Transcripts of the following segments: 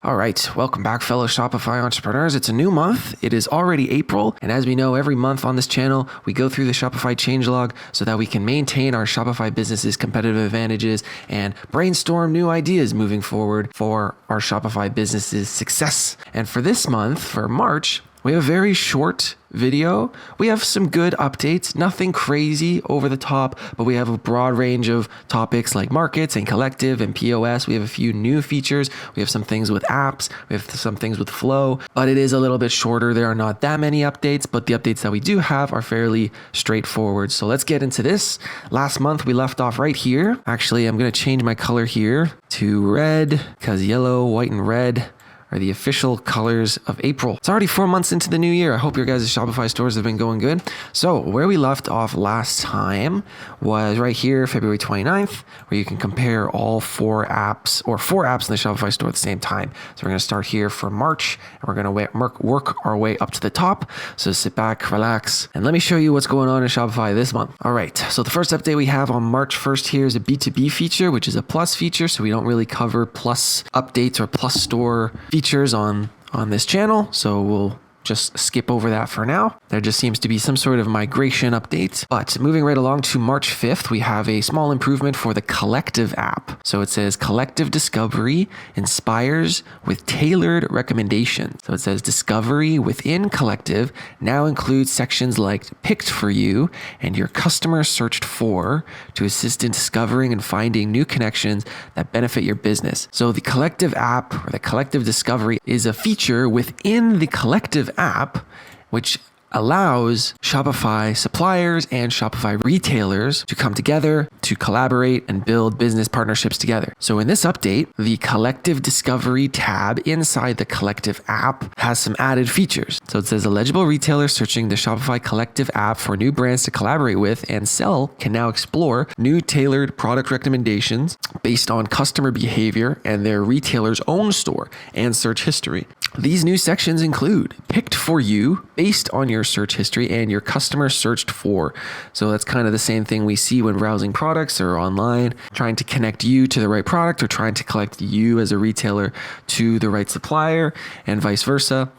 All right, welcome back, fellow Shopify entrepreneurs. It's a new month. It is already April. And as we know, every month on this channel, we go through the Shopify changelog so that we can maintain our Shopify business's competitive advantages and brainstorm new ideas moving forward for our Shopify business's success. And for this month, for March, we have a very short video. We have some good updates, nothing crazy over the top, but we have a broad range of topics like markets and collective and POS. We have a few new features. We have some things with apps. We have some things with flow, but it is a little bit shorter. There are not that many updates, but the updates that we do have are fairly straightforward. So let's get into this. Last month we left off right here. Actually, I'm going to change my color here to red because yellow, white, and red are the official colors of April. It's already 4 months into the new year. I hope your guys' Shopify stores have been going good. So where we left off last time was right here, February 29th, where you can compare all four apps in the Shopify store at the same time. So we're gonna start here for March, and we're gonna work our way up to the top. So sit back, relax, and let me show you what's going on in Shopify this month. All right, so the first update we have on March 1st here is a B2B feature, which is a plus feature. So we don't really cover plus updates or plus store features on this channel, so we'll just skip over that for now. There just seems to be some sort of migration update. But moving right along to March 5th, we have a small improvement for the Collective app. So it says Collective Discovery inspires with tailored recommendations. So it says Discovery within Collective now includes sections like Picked for You and Your Customer Searched For to assist in discovering and finding new connections that benefit your business. So the Collective app, or the Collective Discovery, is a feature within the Collective app, which allows Shopify suppliers and Shopify retailers to come together to collaborate and build business partnerships together. So in this update, the Collective Discovery tab inside the Collective app has some added features. So it says eligible retailers searching the Shopify Collective app for new brands to collaborate with and sell can now explore new tailored product recommendations based on customer behavior and their retailer's own store and search history. These new sections include Picked for You based on your search history and your customer searched for. So that's kind of the same thing we see when browsing products or online, trying to connect you to the right product or trying to connect you as a retailer to the right supplier and vice versa.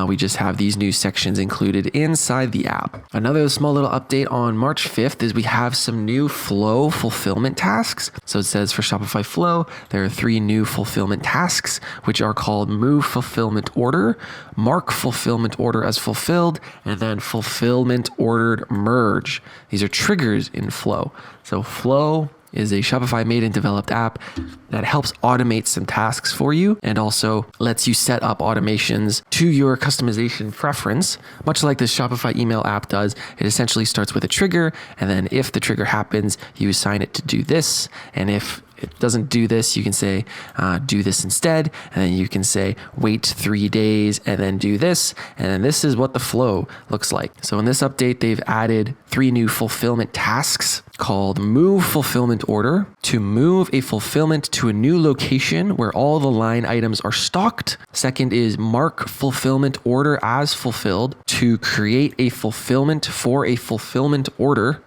We just have these new sections included inside the app. Another small little update on March 5th is we have some new Flow fulfillment tasks. So it says for Shopify Flow, there are 3 new fulfillment tasks, which are called Move Fulfillment Order, Mark Fulfillment Order as Fulfilled, and then Fulfillment Ordered Merge. These are triggers in Flow. So Flow is a Shopify made and developed app that helps automate some tasks for you and also lets you set up automations to your customization preference, much like the Shopify email app does. It essentially starts with a trigger, and then if the trigger happens, you assign it to do this. And if it doesn't do this, you can say, do this instead. And then you can say, wait 3 days and then do this. And then this is what the flow looks like. So in this update, they've added 3 new fulfillment tasks called Move Fulfillment Order to move a fulfillment to a new location where all the line items are stocked. Second is Mark Fulfillment Order as Fulfilled to create a fulfillment for a fulfillment order.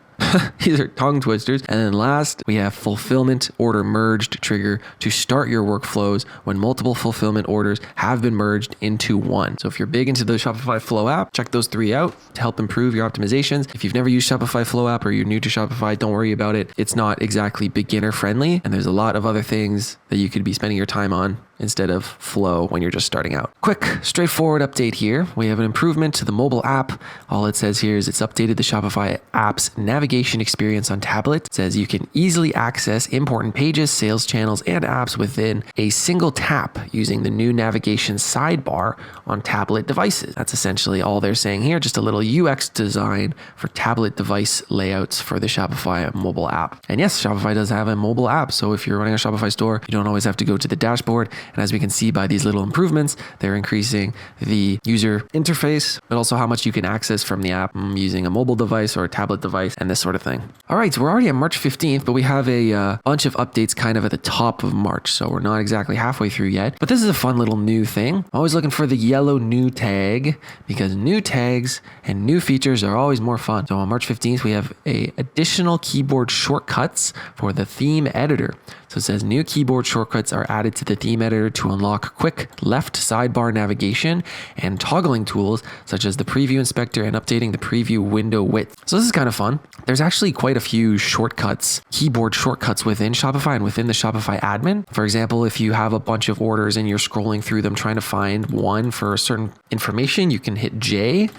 These are tongue twisters. And then last, we have Fulfillment Order Merged trigger to start your workflows when multiple fulfillment orders have been merged into one. So if you're big into the Shopify Flow app, check those 3 out to help improve your optimizations. If you've never used Shopify Flow app or you're new to Shopify, don't worry about it. It's not exactly beginner friendly, and there's a lot of other things that you could be spending your time on instead of Flow when you're just starting out. Quick, straightforward update here. We have an improvement to the mobile app. All it says here is it's updated the Shopify app's navigation experience on tablet. It says you can easily access important pages, sales channels, and apps within a single tap using the new navigation sidebar on tablet devices. That's essentially all they're saying here, just a little UX design for tablet device layouts for the Shopify mobile app. And yes, Shopify does have a mobile app. So if you're running a Shopify store, you don't always have to go to the dashboard. And as we can see by these little improvements, they're increasing the user interface, but also how much you can access from the app using a mobile device or a tablet device and this sort of thing. All right, so we're already at March 15th, but we have a bunch of updates kind of at the top of March. So we're not exactly halfway through yet, but this is a fun little new thing. I'm always looking for the yellow new tag because new tags and new features are always more fun. So on March 15th, we have additional keyboard shortcuts for the theme editor. So it says new keyboard shortcuts are added to the theme editor editor to unlock quick left sidebar navigation and toggling tools such as the preview inspector and updating the preview window width. So this is kind of fun. There's actually quite a few shortcuts, keyboard shortcuts within Shopify and within the Shopify admin. For example, if you have a bunch of orders and you're scrolling through them trying to find one for a certain information, you can hit J,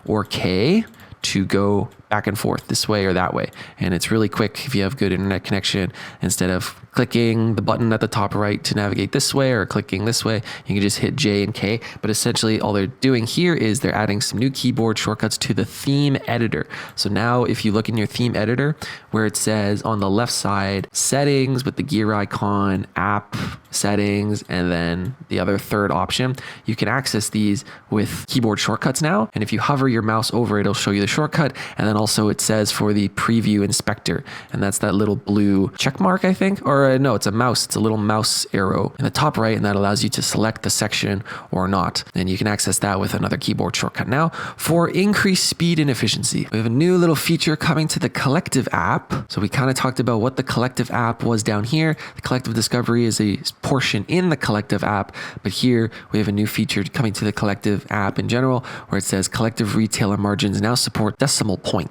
or K to go back and forth this way or that way. And it's really quick if you have good internet connection. Instead of clicking the button at the top right to navigate this way or clicking this way, you can just hit J and K. But essentially all they're doing here is they're adding some new keyboard shortcuts to the theme editor. So now if you look in your theme editor where it says on the left side, settings with the gear icon, app settings, and then the other third option, you can access these with keyboard shortcuts now. And if you hover your mouse over it, it'll show you the shortcut. And then also it says for the preview inspector, and that's that little blue check mark, I think, or no, it's a mouse. It's a little mouse arrow in the top right, and that allows you to select the section or not. And you can access that with another keyboard shortcut. Now, for increased speed and efficiency, we have a new little feature coming to the Collective app. So we kind of talked about what the Collective app was down here. The Collective Discovery is a portion in the Collective app, but here we have a new feature coming to the Collective app in general, where it says Collective retailer margins now support decimal points.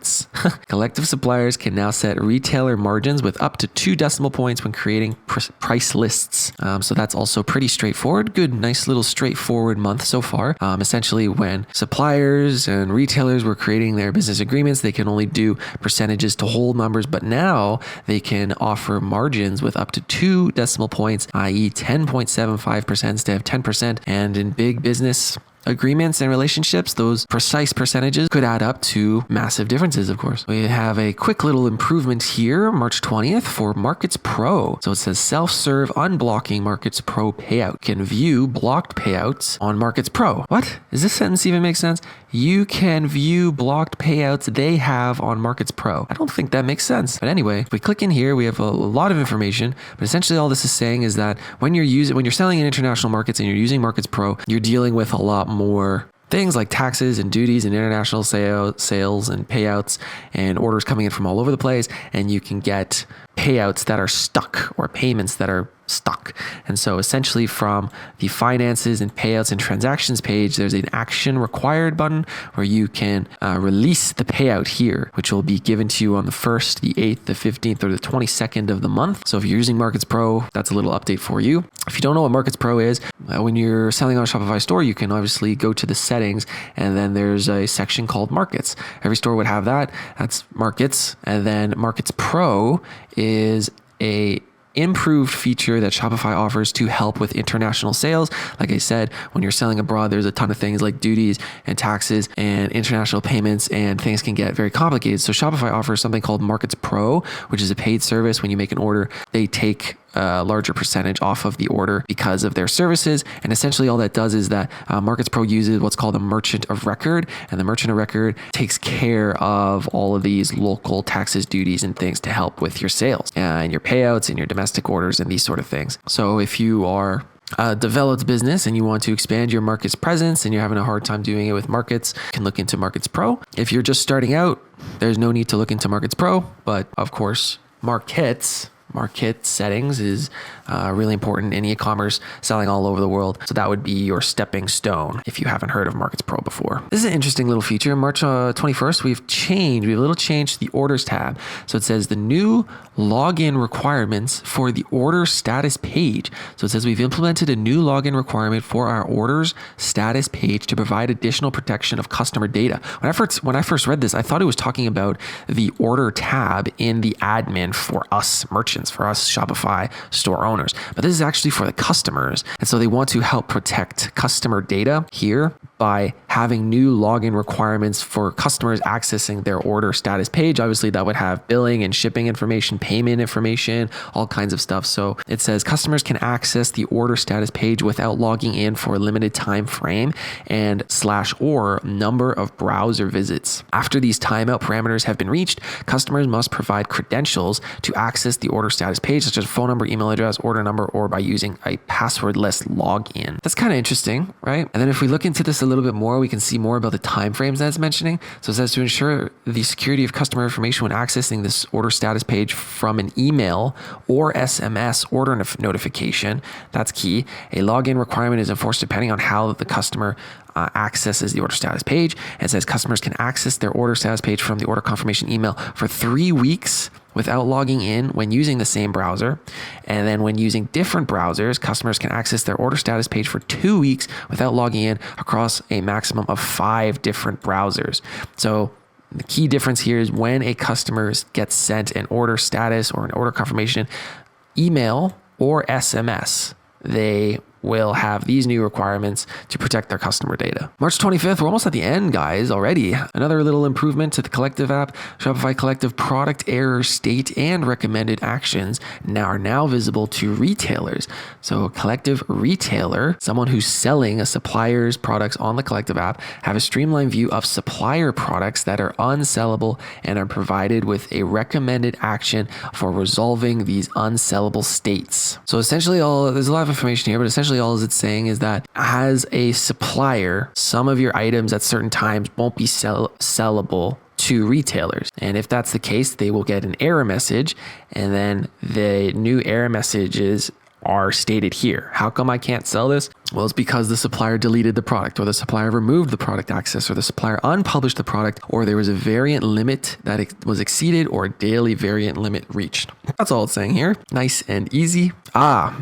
Collective suppliers can now set retailer margins with up to 2 decimal points when creating price lists. So that's also pretty straightforward. Good, nice little straightforward month so far. Essentially, when suppliers and retailers were creating their business agreements, they can only do percentages to whole numbers, but now they can offer margins with up to 2 decimal points, i.e. 10.75% instead of 10%. And in big business agreements and relationships, those precise percentages could add up to massive differences, of course. We have a quick little improvement here, March 20th, for Markets Pro. So it says self-serve unblocking Markets Pro payout. Can view blocked payouts on Markets Pro. What? Does this sentence even make sense? You can view blocked payouts they have on Markets Pro. I don't think that makes sense. But anyway, if we click in here, we have a lot of information, but essentially all this is saying is that when you're selling in international markets and you're using Markets Pro, you're dealing with a lot more things like taxes and duties and international sales and payouts and orders coming in from all over the place. And you can get payouts that are stuck or payments that are stuck. And so essentially from the finances and payouts and transactions page, there's an action required button where you can release the payout here, which will be given to you on the 1st, the 8th, the 15th, or the 22nd of the month. So if you're using Markets Pro, that's a little update for you. If you don't know what Markets Pro is, when you're selling on a Shopify store, you can obviously go to the settings and then there's a section called Markets. Every store would have that. That's Markets. And then Markets Pro is a improved feature that Shopify offers to help with international sales. Like I said, when you're selling abroad, there's a ton of things like duties and taxes and international payments, and things can get very complicated. So Shopify offers something called Markets Pro, which is a paid service. When you make an order, they take a larger percentage off of the order because of their services. And essentially all that does is that Markets Pro uses what's called a merchant of record, and the merchant of record takes care of all of these local taxes, duties, and things to help with your sales and your payouts and your domestic orders and these sort of things. So if you are a developed business and you want to expand your market's presence and you're having a hard time doing it with Markets, you can look into Markets Pro. If you're just starting out, there's no need to look into Markets Pro, but of course, Market settings is really important in e-commerce, selling all over the world. So that would be your stepping stone if you haven't heard of Markets Pro before. This is an interesting little feature. March 21st, we have a little change to the orders tab. So it says the new login requirements for the order status page. So it says we've implemented a new login requirement for our orders status page to provide additional protection of customer data. When I first read this, I thought it was talking about the order tab in the admin for us merchants, for us Shopify store owners. But this is actually for the customers. And so they want to help protect customer data here by having new login requirements for customers accessing their order status page. Obviously, that would have billing and shipping information, payment information, all kinds of stuff. So it says customers can access the order status page without logging in for a limited time frame and /or number of browser visits. After these timeout parameters have been reached, customers must provide credentials to access the order status page, such as phone number, email address, order number, or by using a passwordless login. That's kind of interesting, right? And then if we look into this a little bit more, we can see more about the timeframes that it's mentioning. So it says to ensure the security of customer information when accessing this order status page from an email or SMS order notification. That's key. A login requirement is enforced depending on how the customer accesses the order status page. And it says customers can access their order status page from the order confirmation email for 3 weeks without logging in when using the same browser. And then when using different browsers, customers can access their order status page for 2 weeks without logging in across a maximum of 5 different browsers. So the key difference here is when a customer gets sent an order status or an order confirmation email or SMS, they will have these new requirements to protect their customer data. March 25th, we're almost at the end, guys, already. Another little improvement to the Collective app. Shopify Collective product error state and recommended actions are now visible to retailers. So a Collective retailer, someone who's selling a supplier's products on the Collective app, have a streamlined view of supplier products that are unsellable and are provided with a recommended action for resolving these unsellable states. So essentially there's a lot of information here, but essentially all it's saying is that as a supplier, some of your items at certain times won't be sellable to retailers. And if that's the case, they will get an error message, and then the new error messages are stated here. How come I can't sell this? Well, it's because the supplier deleted the product, or the supplier removed the product access, or the supplier unpublished the product, or there was a variant limit that was exceeded, or a daily variant limit reached. That's all it's saying here. Nice and easy.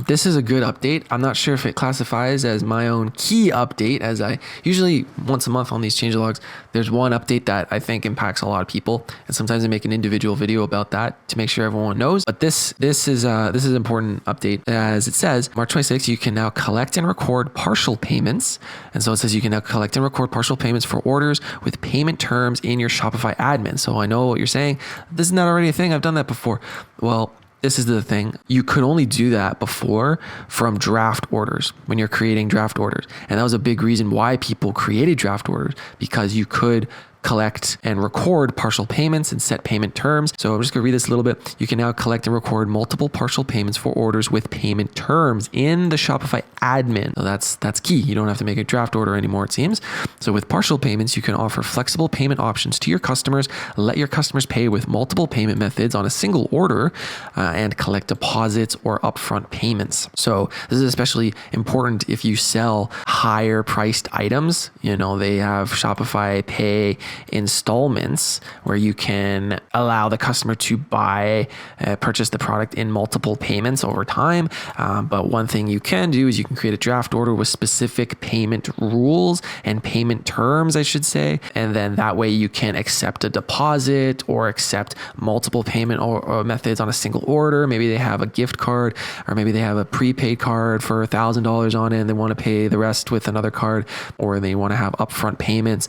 This is a good update. I'm not sure if it classifies as my own key update, as I usually once a month on these changelogs, there's one update that I think impacts a lot of people, and sometimes I make an individual video about that to make sure everyone knows. But this is an important update. As it says, March 26th, you can now collect and record partial payments. And so it says you can now collect and record partial payments for orders with payment terms in your Shopify admin. So I know what you're saying. This is not already a thing. I've done that before. Well, this is the thing. You could only do that before from draft orders, when you're creating draft orders. And that was a big reason why people created draft orders, because you could collect and record partial payments and set payment terms. So I'm just going to read this a little bit. You can now collect and record multiple partial payments for orders with payment terms in the Shopify admin. So that's key. You don't have to make a draft order anymore, it seems. So with partial payments, you can offer flexible payment options to your customers, let your customers pay with multiple payment methods on a single order, and collect deposits or upfront payments. So this is especially important if you sell higher priced items. You know, they have Shopify Pay installments where you can allow the customer to purchase the product in multiple payments over time. But one thing you can do is you can create a draft order with specific payment rules and payment terms, I should say. And then that way you can accept a deposit or accept multiple payment or methods on a single order. Maybe they have a gift card, or maybe they have a prepaid card for $1,000 on it and they want to pay the rest with another card, or they want to have upfront payments,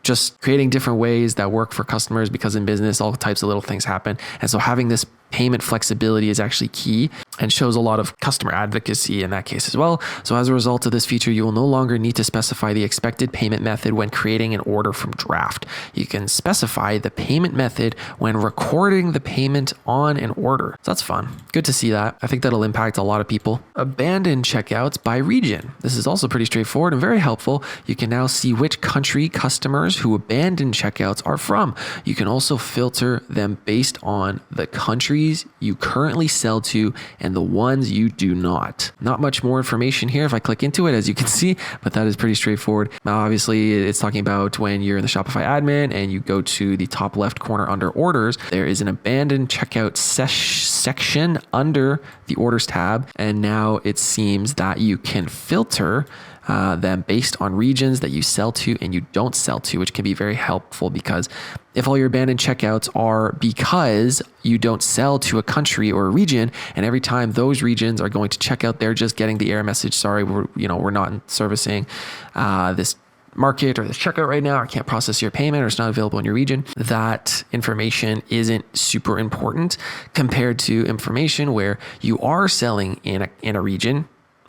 just creating different ways that work for customers, because in business, all types of little things happen. And so having this payment flexibility is actually key and shows a lot of customer advocacy in that case as well. So as a result of this feature, you will no longer need to specify the expected payment method when creating an order from draft. You can specify the payment method when recording the payment on an order. So that's fun. Good to see that. I think that'll impact a lot of people. Abandoned checkouts by region. This is also pretty straightforward and very helpful. You can now see which country customers who abandon checkouts are from. You can also filter them based on the countries you currently sell to and the ones you do not. Not much more information here if I click into it, as you can see, but that is pretty straightforward. Now, obviously, it's talking about when you're in the Shopify admin and you go to the top left corner under orders, there is an abandoned checkout section under the orders tab. And now it seems that you can filter them based on regions that you sell to and you don't sell to, which can be very helpful, because if all your abandoned checkouts are because you don't sell to a country or a region, and every time those regions are going to check out, they're just getting the error message, sorry, we're not servicing this market or this checkout right now, or can't process your payment, or it's not available in your region. That information isn't super important compared to information where you are selling in a region,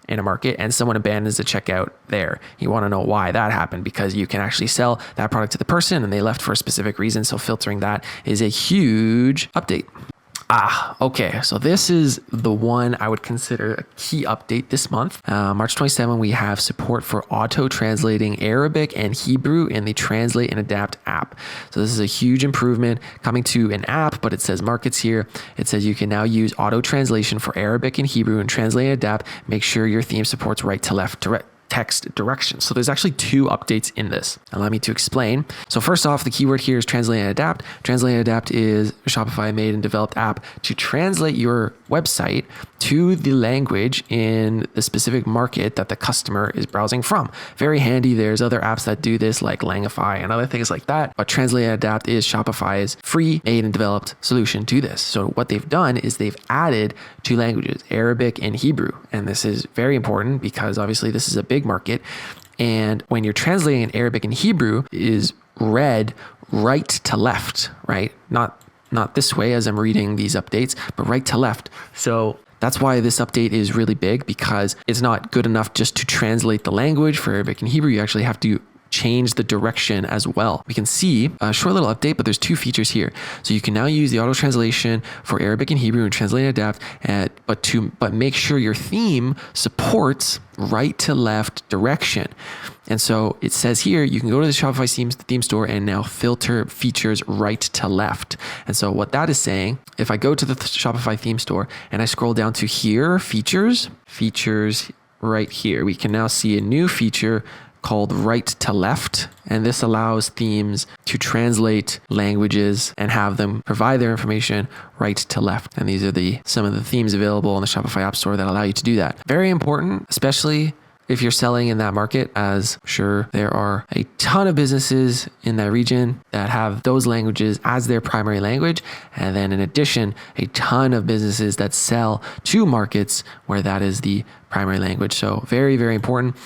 in a market, and someone abandons the checkout there. You want to know why that happened, because you can actually sell that product to the person and they left for a specific reason. So filtering that is a huge update. Okay. So this is the one I would consider a key update this month. March 27, we have support for auto translating Arabic and Hebrew in the Translate and Adapt app. So this is a huge improvement coming to an app, but it says markets here. It says you can now use auto translation for Arabic and Hebrew and Translate and Adapt. Make sure your theme supports right to left text directions. So there's actually 2 updates in this. Allow me to explain. So first off, the keyword here is Translate and Adapt. Translate and Adapt is a Shopify made and developed app to translate your website to the language in the specific market that the customer is browsing from. Very handy. There's other apps that do this like Langify and other things like that. But Translate and Adapt is Shopify's free made and developed solution to this. So what they've done is they've added 2 languages, Arabic and Hebrew. And this is very important because obviously this is a big market. And when you're translating in Arabic and Hebrew is read right to left, right? Not this way as I'm reading these updates, but right to left. So that's why this update is really big, because it's not good enough just to translate the language for Arabic and Hebrew. You actually have to change the direction as well. We can see a short little update, but there's 2 features here. So you can now use the auto translation for Arabic and Hebrew and Translate and Adapt, but make sure your theme supports right to left direction. And so it says here, you can go to the Shopify theme store and now filter features right to left. And so what that is saying, if I go to the Shopify theme store and I scroll down to here, features right here, we can now see a new feature called right to left. And this allows themes to translate languages and have them provide their information right to left. And these are some of the themes available on the Shopify App Store that allow you to do that. Very important, especially if you're selling in that market, as sure there are a ton of businesses in that region that have those languages as their primary language. And then in addition, a ton of businesses that sell to markets where that is the primary language. So very, very important.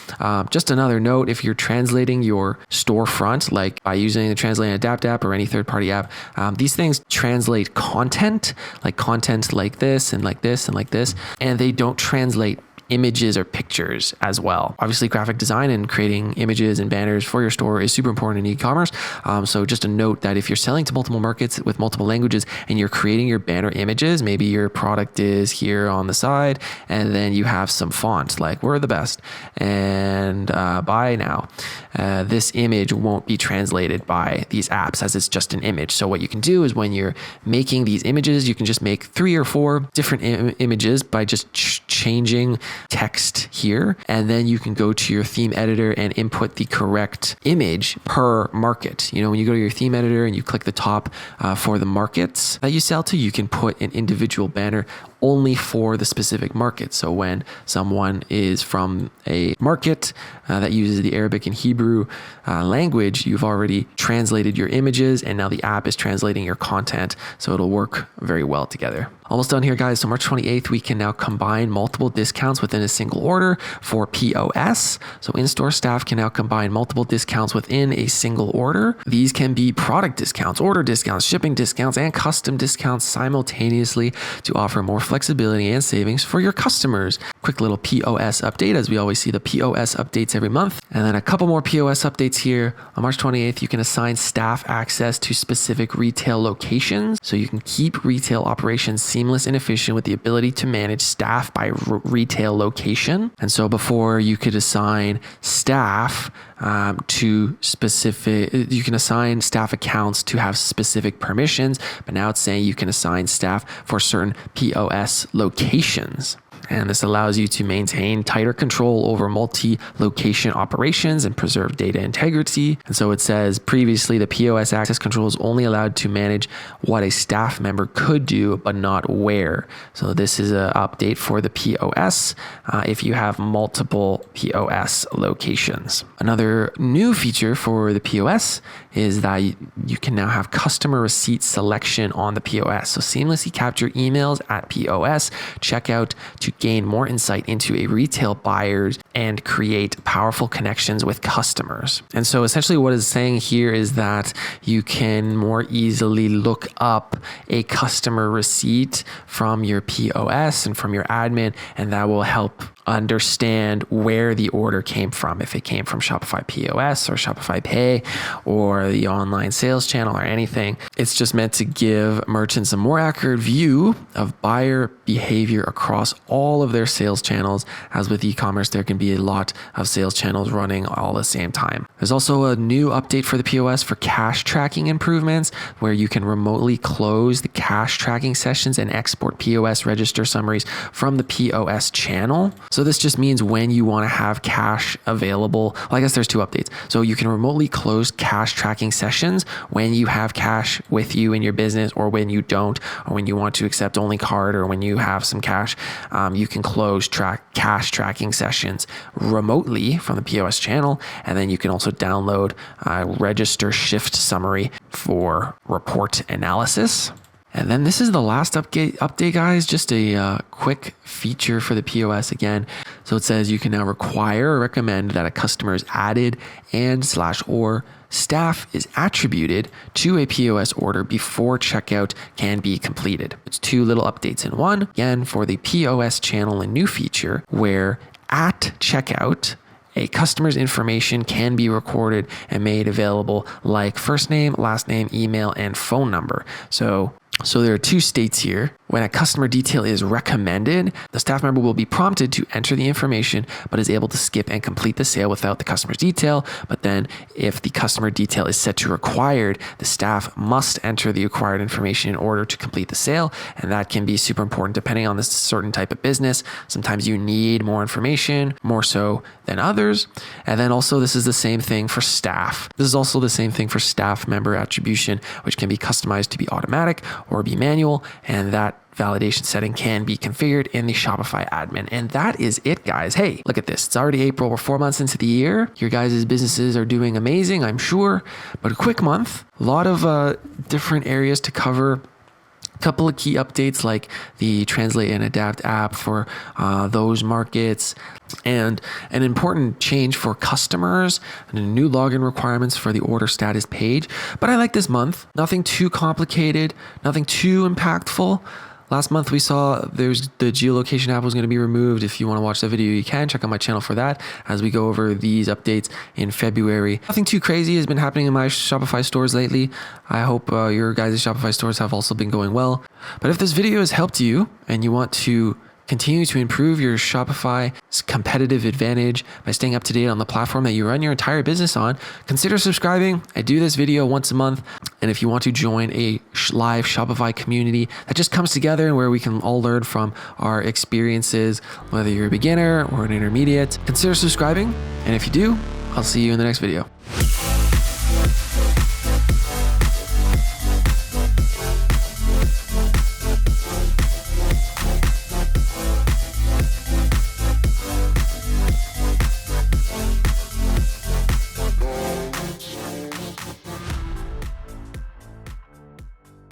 Just another note, if you're translating your storefront, like by using the Translate and Adapt app or any third-party app, these things translate content like this and like this and like this, and they don't translate images or pictures as well. Obviously, graphic design and creating images and banners for your store is super important in e-commerce. So just a note that if you're selling to multiple markets with multiple languages and you're creating your banner images, maybe your product is here on the side and then you have some font like "we're the best" and buy now. This image won't be translated by these apps as it's just an image. So what you can do is when you're making these images, you can just make 3 or 4 different images by just changing text here, and then you can go to your theme editor and input the correct image per market. You know, when you go to your theme editor and you click the top for the markets that you sell to, you can put an individual banner only for the specific market. So when someone is from a market that uses the Arabic and Hebrew language, you've already translated your images and now the app is translating your content. So it'll work very well together. Almost done here, guys. So March 28th, we can now combine multiple discounts within a single order for POS. So in-store staff can now combine multiple discounts within a single order. These can be product discounts, order discounts, shipping discounts, and custom discounts simultaneously to offer more flexibility and savings for your customers. Quick little POS update, as we always see the POS updates every month. And then a couple more POS updates here. On March 28th, you can assign staff access to specific retail locations. So you can keep retail operations seamless and efficient with the ability to manage staff by retail location. And so before you could assign staff to specific, you can assign staff accounts to have specific permissions, but now it's saying you can assign staff for certain POS locations. And this allows you to maintain tighter control over multi-location operations and preserve data integrity. And so it says previously the POS access control is only allowed to manage what a staff member could do, but not where. So this is an update for the POS if you have multiple POS locations. Another new feature for the POS is that you can now have customer receipt selection on the POS. So seamlessly capture emails at POS checkout to gain more insight into a retail buyers and create powerful connections with customers. And so essentially what it's saying here is that you can more easily look up a customer receipt from your POS and from your admin, and that will help understand where the order came from, if it came from Shopify POS or Shopify Pay or the online sales channel or anything. It's just meant to give merchants a more accurate view of buyer behavior across all of their sales channels. As with e-commerce, there can be a lot of sales channels running all at the same time. There's also a new update for the POS for cash tracking improvements, where you can remotely close the cash tracking sessions and export POS register summaries from the POS channel. So this just means when you want to have cash available, well, I guess there's two updates. So you can remotely close cash tracking sessions when you have cash with you in your business, or when you don't, or when you want to accept only card, or when you have some cash, you can close cash tracking sessions remotely from the POS channel. And then you can also download register shift summary for report analysis. And then this is the last update, guys, just a quick feature for the POS again. So it says you can now require or recommend that a customer is added and/or staff is attributed to a POS order before checkout can be completed. It's two little updates in one. Again, for the POS channel, a new feature where at checkout, a customer's information can be recorded and made available, like first name, last name, email, and phone number. So there are two states here. When a customer detail is recommended, the staff member will be prompted to enter the information, but is able to skip and complete the sale without the customer's detail. But then if the customer detail is set to required, the staff must enter the required information in order to complete the sale. And that can be super important depending on this certain type of business. Sometimes you need more information, more so than others. And then also this is the same thing for staff. This is also the same thing for staff member attribution, which can be customized to be automatic or be manual. And that validation setting can be configured in the Shopify admin. And that is it, guys. Hey, look at this. It's already April. We're 4 months into the year. Your guys' businesses are doing amazing, I'm sure. But a quick month, a lot of different areas to cover. A couple of key updates like the Translate and Adapt app for those markets, and an important change for customers and new login requirements for the order status page. But I like this month. Nothing too complicated, nothing too impactful. Last month we saw there's the geolocation app was going to be removed. If you want to watch that video, you can check out my channel for that as we go over these updates in February. Nothing too crazy has been happening in my Shopify stores lately. I hope your guys' Shopify stores have also been going well. But if this video has helped you and you want to continue to improve your Shopify's competitive advantage by staying up to date on the platform that you run your entire business on, consider subscribing. I do this video once a month. And if you want to join a live Shopify community that just comes together and where we can all learn from our experiences, whether you're a beginner or an intermediate, consider subscribing. And if you do, I'll see you in the next video.